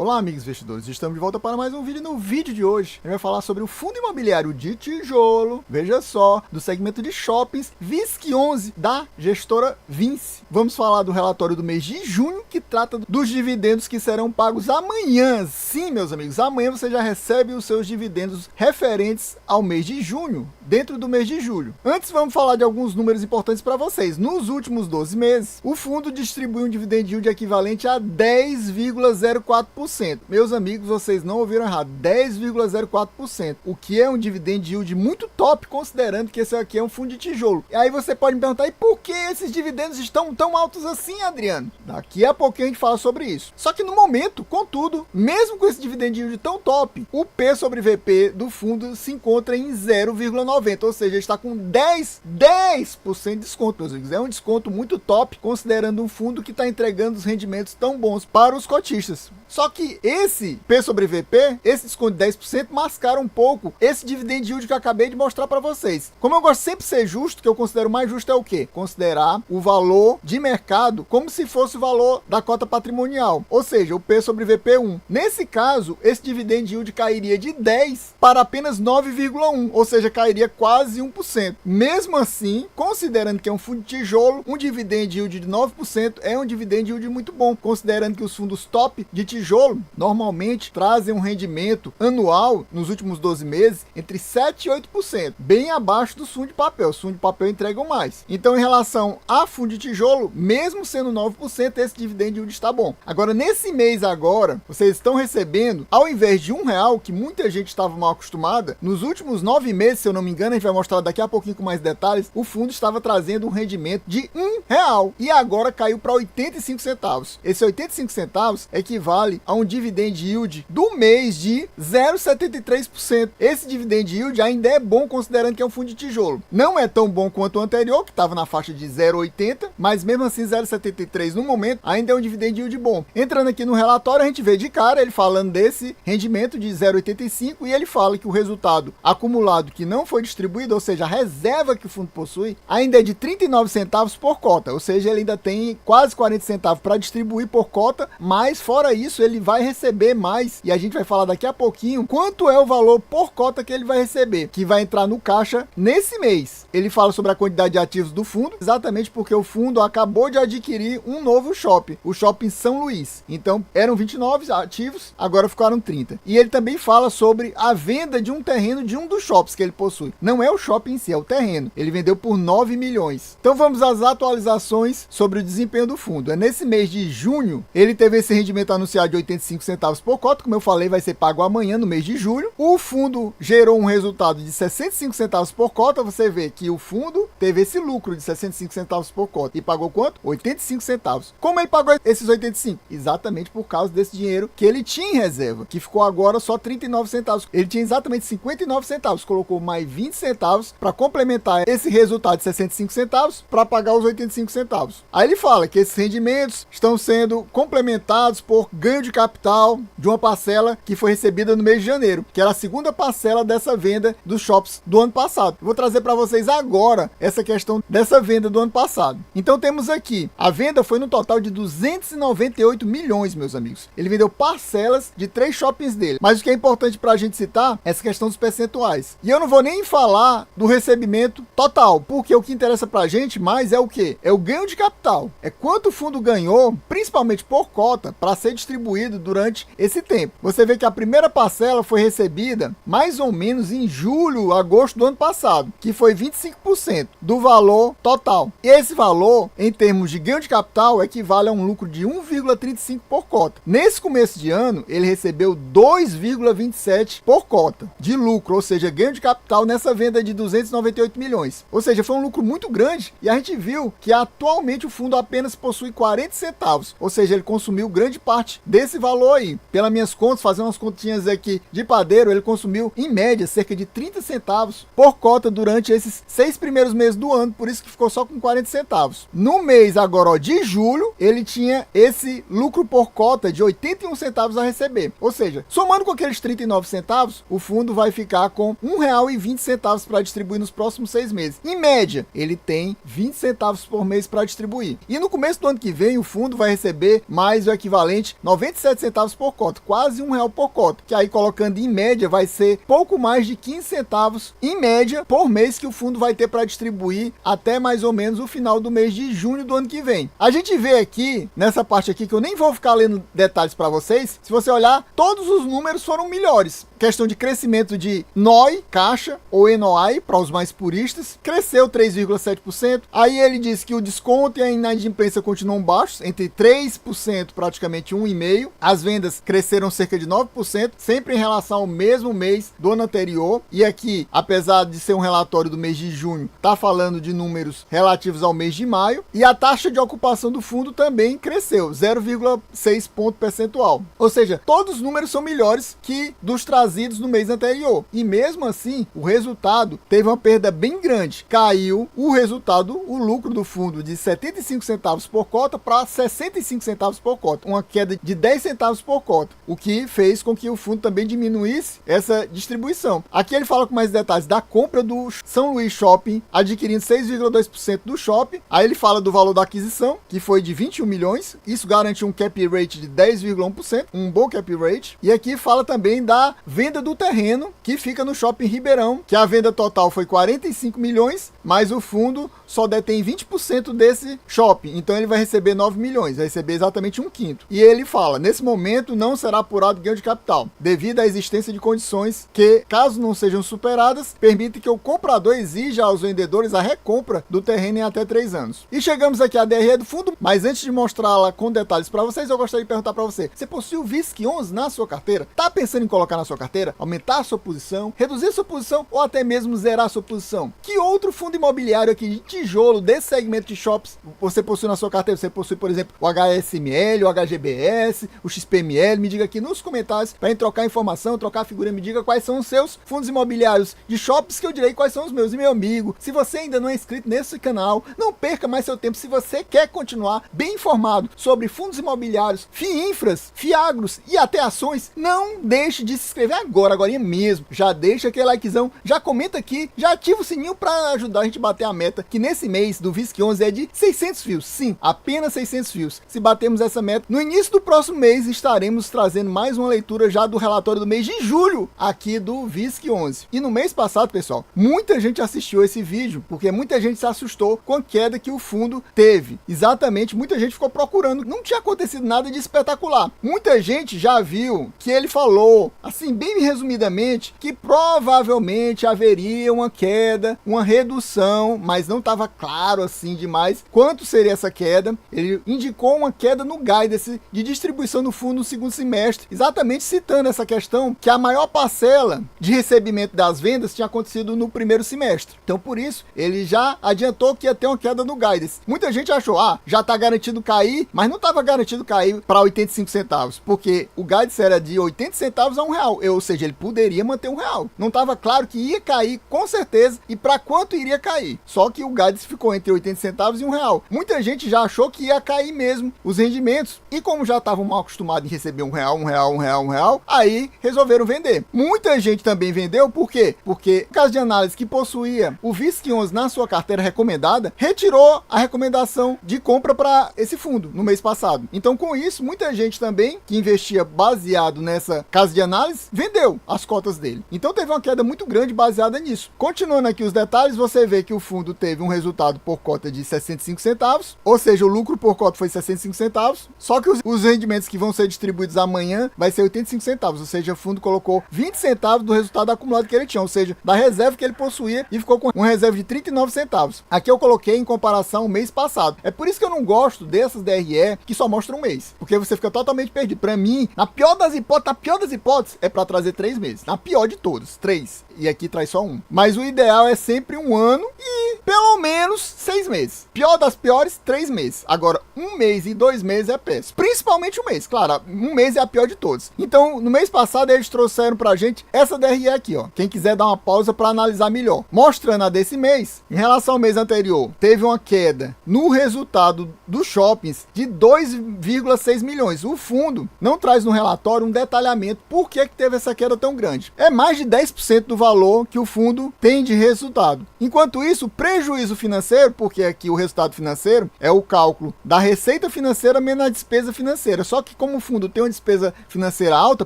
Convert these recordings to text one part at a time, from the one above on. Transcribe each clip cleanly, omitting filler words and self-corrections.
Olá, amigos investidores, estamos de volta para mais um vídeo. No vídeo de hoje, a gente vai falar sobre o fundo imobiliário de tijolo, veja só, do segmento de shoppings, VISC11, da gestora Vinci. Vamos falar do relatório do mês de junho, que trata dos dividendos que serão pagos amanhã. Sim, meus amigos, amanhã você já recebe os seus dividendos referentes ao mês de junho, dentro do mês de julho. Antes, vamos falar de alguns números importantes para vocês. Nos últimos 12 meses, o fundo distribuiu um dividend yield equivalente a 10,04%. Meus amigos, vocês não ouviram errado, 10,04%, o que é um dividend yield muito top, considerando que esse aqui é um fundo de tijolo. E aí você pode me perguntar, e por que esses dividendos estão tão altos assim, Adriano? Daqui a pouquinho a gente fala sobre isso. Só que no momento, contudo, mesmo com esse dividend yield tão top, o P sobre VP do fundo se encontra em 0,90, ou seja, está com 10% de desconto, meus amigos. É um desconto muito top, considerando um fundo que está entregando os rendimentos tão bons para os cotistas. Só que esse P sobre VP, esse desconto de 10%, mascara um pouco esse dividend yield que eu acabei de mostrar para vocês. Como eu gosto sempre de ser justo, o que eu considero mais justo é o quê? Considerar o valor de mercado como se fosse o valor da cota patrimonial, ou seja, o P sobre VP1. Nesse caso, esse dividend yield cairia de 10 para apenas 9,1, ou seja, cairia quase 1%. Mesmo assim, considerando que é um fundo de tijolo, um dividend yield de 9% é um dividend yield muito bom, considerando que os fundos top de tijolo normalmente trazem um rendimento anual nos últimos 12 meses entre 7% e 8%, bem abaixo do fundo de papel. Os fundos de papel entregam mais. Então, em relação a fundo de tijolo, mesmo sendo 9%, esse dividend yield está bom. Agora, nesse mês agora, vocês estão recebendo, ao invés de R$1, que muita gente estava mal acostumada, nos últimos 9 meses, se eu não me engano, a gente vai mostrar daqui a pouquinho com mais detalhes, o fundo estava trazendo um rendimento de R$1 e agora caiu para 85 centavos. Esse 85 centavos equivale a um dividend yield do mês de 0,73%. Esse dividend yield ainda é bom, considerando que é um fundo de tijolo. Não é tão bom quanto o anterior, que estava na faixa de 0,80, mas mesmo assim 0,73 no momento ainda é um dividend yield bom. Entrando aqui no relatório, a gente vê de cara ele falando desse rendimento de 0,85 e ele fala que o resultado acumulado que não foi distribuído, ou seja, a reserva que o fundo possui, ainda é de 39 centavos por cota, ou seja, ele ainda tem quase 40 centavos para distribuir por cota, mas fora isso ele vai receber mais, e a gente vai falar daqui a pouquinho quanto é o valor por cota que ele vai receber, que vai entrar no caixa nesse mês. Ele fala sobre a quantidade de ativos do fundo, exatamente porque o fundo acabou de adquirir um novo shopping, o Shopping São Luís. Então eram 29 ativos, agora ficaram 30. E ele também fala sobre a venda de um terreno de um dos shoppings que ele possui. Não é o shopping em si, é o terreno. Ele vendeu por 9 milhões. Então vamos às atualizações sobre o desempenho do fundo. Nesse mês de junho, ele teve esse rendimento anunciado de 85 centavos por cota, como eu falei, vai ser pago amanhã no mês de julho. O fundo gerou um resultado de 65 centavos por cota. Você vê que o fundo teve esse lucro de 65 centavos por cota e pagou quanto? 85 centavos. Como ele pagou esses 85? Exatamente por causa desse dinheiro que ele tinha em reserva, que ficou agora só 39 centavos. Ele tinha exatamente 59 centavos, colocou mais 20 centavos para complementar esse resultado de 65 centavos para pagar os 85 centavos. Aí ele fala que esses rendimentos estão sendo complementados por ganho de capital de uma parcela que foi recebida no mês de janeiro, que era a segunda parcela dessa venda dos shops do ano passado. Eu vou trazer para vocês agora essa questão dessa venda do ano passado. Então temos aqui, a venda foi no total de 298 milhões, meus amigos. Ele vendeu parcelas de 3 shoppings dele. Mas o que é importante para a gente citar é essa questão dos percentuais. E eu não vou nem falar do recebimento total, porque o que interessa para a gente mais é o quê? É o ganho de capital. É quanto o fundo ganhou, principalmente por cota, para ser distribuído durante esse tempo. Você vê que a primeira parcela foi recebida mais ou menos em julho, agosto do ano passado, que foi 25% do valor total. E esse valor, em termos de ganho de capital, equivale a um lucro de 1,35 por cota. Nesse começo de ano, ele recebeu 2,27 por cota de lucro, ou seja, ganho de capital nessa venda de 298 milhões. Ou seja, foi um lucro muito grande e a gente viu que atualmente o fundo apenas possui 40 centavos, ou seja, ele consumiu grande parte desse valor aí. Pelas minhas contas, fazendo umas continhas aqui de padeiro, ele consumiu em média cerca de 30 centavos por cota durante esses 6 primeiros meses do ano, por isso que ficou só com 40 centavos. No mês agora de julho, ele tinha esse lucro por cota de 81 centavos a receber, ou seja, somando com aqueles 39 centavos, o fundo vai ficar com R$1,20 para distribuir nos próximos 6 meses. Em média, ele tem 20 centavos por mês para distribuir. E no começo do ano que vem, o fundo vai receber mais o equivalente 97 centavos por cota, quase R$1 por cota, que aí colocando em média vai ser pouco mais de 15 centavos em média por mês que o fundo vai ter para distribuir até mais ou menos o final do mês de junho do ano que vem. A gente vê aqui, nessa parte aqui, que eu nem vou ficar lendo detalhes para vocês, se você olhar, todos os números foram melhores. Questão de crescimento de NOI, caixa, ou NOI, para os mais puristas, cresceu 3,7%. Aí ele diz que o desconto e a inadimplência continuam baixos, entre 3%, praticamente 1,5%. As vendas cresceram cerca de 9%, sempre em relação ao mesmo mês do ano anterior. E aqui, apesar de ser um relatório do mês de junho, está falando de números relativos ao mês de maio. E a taxa de ocupação do fundo também cresceu, 0,6 ponto percentual. Ou seja, todos os números são melhores que dos trazidos no mês anterior. E mesmo assim, o resultado teve uma perda bem grande. Caiu o lucro do fundo de 75 centavos por cota para 65 centavos por cota. Uma queda de 10 centavos por cota. O que fez com que o fundo também diminuísse essa distribuição. Aqui ele fala com mais detalhes da compra do São Luís Shopping, adquirindo 6,2% do shopping. Aí ele fala do valor da aquisição, que foi de 21 milhões. Isso garante um cap rate de 10,1%, um bom cap rate. E aqui fala também da venda do terreno, que fica no Shopping Ribeirão, que a venda total foi 45 milhões, mas o fundo só detém 20% desse shopping. Então ele vai receber 9 milhões, vai receber exatamente 1/5. E ele fala, nesse momento não será apurado ganho de capital, devido à existência de condições que, caso não sejam superadas, permitem que o comprador exija aos vendedores a recompra do terreno em até 3 anos. E chegamos aqui à DRE do fundo, mas antes de mostrá-la com detalhes para vocês, eu gostaria de perguntar para você, você possui o VISC11 na sua carteira? Tá pensando em colocar na sua carteira? Aumentar a sua posição? Reduzir a sua posição? Ou até mesmo zerar a sua posição? Que outro fundo imobiliário aqui de tijolo desse segmento de shops você possui na sua carteira? Você possui, por exemplo, o HSML, o HGBS, o XPML? Me diga aqui nos comentários para gente trocar informação, trocar figurinha. Me diga quais são os seus fundos imobiliários de shops, que eu direi quais são os meus. E meu amigo, se você ainda não é inscrito nesse canal, não perca mais seu tempo. Se você quer continuar bem informado sobre fundos imobiliários, FIINFRAs, FIAGROS e até ações, não deixe de se inscrever agora mesmo. Já deixa aquele likezão, já comenta aqui, já ativa o sininho para ajudar a gente a bater a meta, que nesse mês do VISC11 é de 600 views. Sim, apenas 600 views. Se batermos essa meta, no início do próximo mês estaremos trazendo mais uma leitura já do relatório do mês de julho aqui do VISC11. E no mês passado, pessoal, muita gente assistiu esse vídeo, porque muita gente se assustou com a queda que o fundo teve. Exatamente, muita gente ficou procurando. Não tinha acontecido nada de espetacular. Muita gente já viu que ele falou, assim, bem resumidamente, que provavelmente haveria uma queda, uma redução, mas não estava claro assim demais quanto seria essa queda. Ele indicou uma queda no guidance de distribuição do fundo no segundo semestre, exatamente citando essa questão que a maior parcela de recebimento das vendas tinha acontecido no primeiro semestre. Então, por isso, ele já adiantou que ia ter uma queda no guidance. Muita gente achou, já está garantido cair, mas não estava garantido cair para 85 centavos, porque o guidance era de 80 centavos a R$1, ou seja, ele poderia manter R$1. Não estava claro que ia cair com certeza e para quanto iria cair. Só que o guidance ficou entre 80 centavos e R$1. Muita gente já achou que ia cair mesmo os rendimentos e como já estavam mal acostumados em receber R$1, aí resolveram vender. Muita gente também vendeu, por quê? Porque o caso de análise que possuía o VISC11 na sua carteira recomendada, retirou a recomendação de compra para esse fundo no mês passado. Então, com isso, muita gente também que investia baseado nessa casa de análise, vendeu as cotas dele. Então teve uma queda muito grande baseada nisso. Continuando aqui os detalhes, você vê que o fundo teve um resultado por cota de 65 centavos, ou seja, o lucro por cota foi 65 centavos, só que os rendimentos que vão ser distribuídos amanhã vai ser 85 centavos, ou seja, o fundo colocou 20 centavos do resultado acumulado que ele tinha, ou seja, da reserva que ele possuía e ficou com uma reserva de 39 centavos. Aqui eu coloquei em comparação ao mês passado. É por isso que eu não gosto dessas DRE que só mostram um mês, porque você fica totalmente perdido. Para mim, na pior das hipóteses, é para trazer 3 meses. Na pior de todos, 3. E aqui traz só 1. Mas o ideal é sempre 1 ano e pelo menos 6 meses. Pior das piores, 3 meses. Agora, 1 mês e 2 meses é péssimo. Principalmente 1 mês. Claro, 1 mês é a pior de todos. Então, no mês passado, eles trouxeram pra gente essa DRE aqui, ó. Quem quiser dar uma pausa para analisar melhor. Mostrando a desse mês, em relação ao mês anterior, teve uma queda no resultado dos shoppings de 2,6 milhões. O fundo não traz no relatório um detalhamento por que teve essa queda tão grande. É mais de 10% do valor que o fundo tem de resultado. Enquanto isso, o prejuízo prejuízo financeiro, porque aqui o resultado financeiro é o cálculo da receita financeira menos a despesa financeira. Só que como o fundo tem uma despesa financeira alta,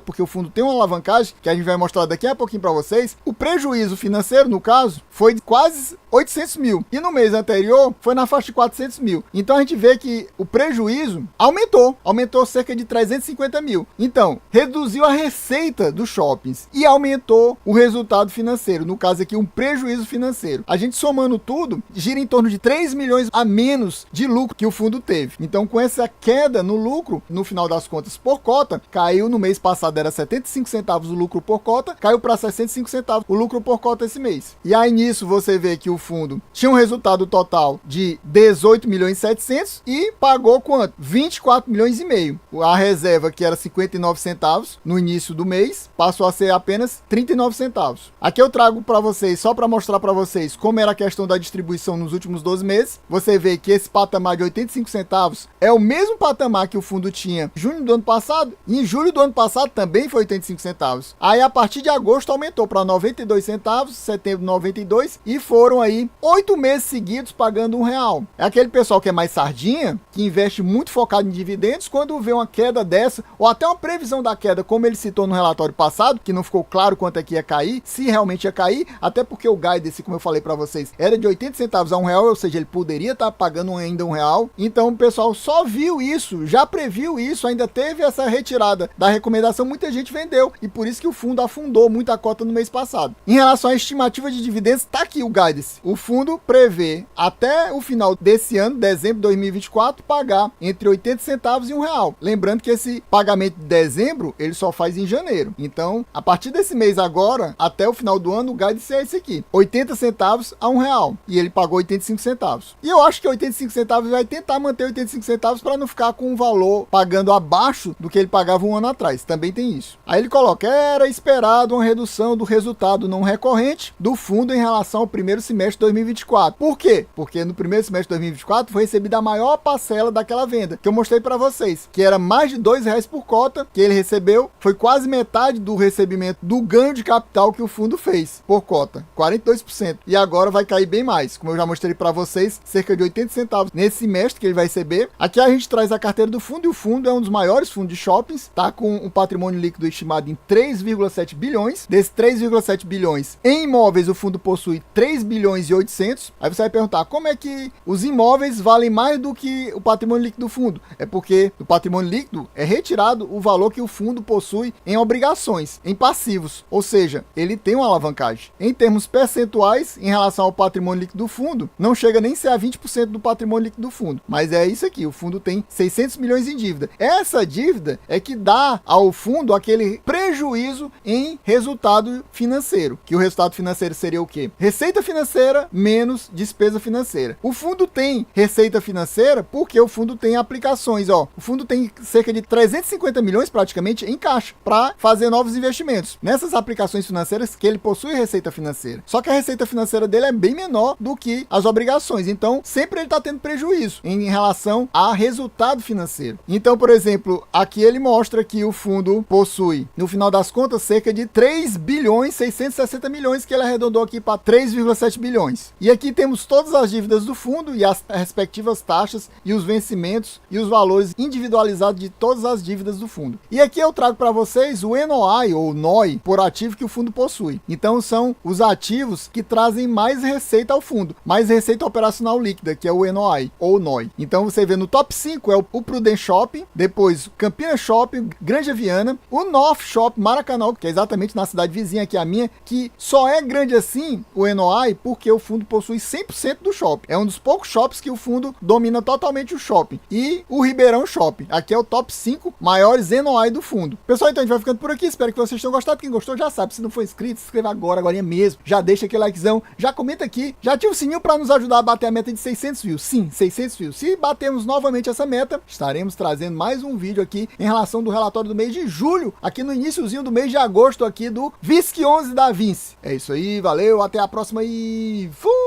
porque o fundo tem uma alavancagem, que a gente vai mostrar daqui a pouquinho para vocês, o prejuízo financeiro, no caso, foi de quase 800 mil. E no mês anterior, foi na faixa de 400 mil. Então a gente vê que o prejuízo aumentou cerca de 350 mil. Então, reduziu a receita dos shoppings e aumentou o resultado financeiro. No caso aqui, um prejuízo financeiro. A gente somando tudo, gira em torno de 3 milhões a menos de lucro que o fundo teve. Então, com essa queda no lucro, no final das contas, por cota, caiu no mês passado, era 75 centavos o lucro por cota, caiu para 65 centavos o lucro por cota esse mês. E aí nisso você vê que o fundo tinha um resultado total de 18 milhões e 700 e pagou quanto? 24 milhões e meio. A reserva, que era 59 centavos no início do mês, passou a ser apenas 39 centavos. Aqui eu trago para vocês, só para mostrar para vocês como era a questão da distribuição nos últimos 12 meses. Você vê que esse patamar de 85 centavos é o mesmo patamar que o fundo tinha em junho do ano passado, e em julho do ano passado também foi 85 centavos. Aí a partir de agosto aumentou para 92 centavos, setembro 92, e foram aí 8 meses seguidos pagando R$1. É aquele pessoal que é mais sardinha, que investe muito focado em dividendos, quando vê uma queda dessa, ou até uma previsão da queda, como ele citou no relatório passado, que não ficou claro quanto é que ia cair, se realmente ia cair, até porque o guidance, como eu falei para vocês, era de 80 centavos a R$1, ou seja, ele poderia estar pagando ainda R$1. Então o pessoal só viu isso, já previu isso, ainda teve essa retirada da recomendação, muita gente vendeu, e por isso que o fundo afundou muito a cota no mês passado. Em relação à estimativa de dividendos, tá aqui o guidance. O fundo prevê até o final desse ano, dezembro de 2024, pagar entre 80 centavos e R$1. Lembrando que esse pagamento de dezembro, ele só faz em janeiro. Então, a partir desse mês agora, até o final do ano, o guidance é esse aqui, 80 centavos a R$1. E ele pagou 85 centavos. E eu acho que 85 centavos vai tentar manter 85 centavos para não ficar com um valor pagando abaixo do que ele pagava um ano atrás. Também tem isso. Aí ele coloca, era esperado uma redução do resultado não recorrente do fundo em relação ao primeiro semestre de 2024. Por quê? Porque no primeiro semestre de 2024 foi recebida a maior parcela daquela venda, que eu mostrei para vocês, que era mais de R$2 por cota que ele recebeu, foi quase metade do recebimento do ganho de capital que o fundo fez por cota, 42%. E agora vai cair bem mais, como eu já mostrei para vocês, cerca de 80 centavos nesse semestre que ele vai receber. Aqui a gente traz a carteira do fundo, e o fundo é um dos maiores fundos de shoppings, tá com um patrimônio líquido estimado em 3,7 bilhões. Desses 3,7 bilhões em imóveis, o fundo possui 3 bilhões e 800. Aí você vai perguntar, como é que os imóveis valem mais do que o patrimônio líquido do fundo? É porque do patrimônio líquido é retirado o valor que o fundo possui em obrigações, em passivos, ou seja, ele tem uma alavancagem. Em termos percentuais, em relação ao patrimônio líquido do fundo, não chega nem a ser a 20% do patrimônio líquido do fundo, mas é isso aqui, o fundo tem 600 milhões em dívida. Essa dívida é que dá ao fundo aquele prejuízo em resultado financeiro, que o resultado financeiro seria o quê? Receita financeira menos despesa financeira. O fundo tem receita financeira porque o fundo tem aplicações, ó. O fundo tem cerca de 350 milhões praticamente em caixa para fazer novos investimentos nessas aplicações financeiras que ele possui receita financeira. Só que a receita financeira dele é bem menor do que as obrigações, então sempre ele está tendo prejuízo em relação a resultado financeiro. Então, por exemplo, aqui ele mostra que o fundo possui, no final das contas, cerca de 3 bilhões 660 milhões, que ele arredondou aqui para 3,7 bilhões. E aqui temos todas as dívidas do fundo e as respectivas taxas e os vencimentos e os valores individualizados de todas as dívidas do fundo. E aqui eu trago para vocês o NOI ou NOI por ativo que o fundo possui. Então são os ativos que trazem mais receita ao fundo, mais receita operacional líquida, que é o NOI ou NOI. Então você vê no top 5 é o Prudent Shopping, depois Campinas Shopping, Granja Viana, o North Shopping Maracanã, que é exatamente na cidade vizinha aqui a minha, que só é grande assim o NOI porque o fundo possui 100% do shopping. É um dos poucos shoppings que o fundo domina totalmente o shopping. E o Ribeirão Shopping, aqui é o top 5 maiores NOI do fundo. Pessoal, então a gente vai ficando por aqui, espero que vocês tenham gostado. Quem gostou já sabe, se não for inscrito, se inscreva agora mesmo, já deixa aquele likezão, já comenta aqui, já ativa o sininho para nos ajudar a bater a meta de 600 views. Sim, 600 views. Se batermos novamente essa meta, estaremos trazendo mais um vídeo aqui em relação do relatório do mês de julho, aqui no iniciozinho do mês de agosto aqui do VISC 11 da Vinci. É isso aí, valeu, até a próxima e fui!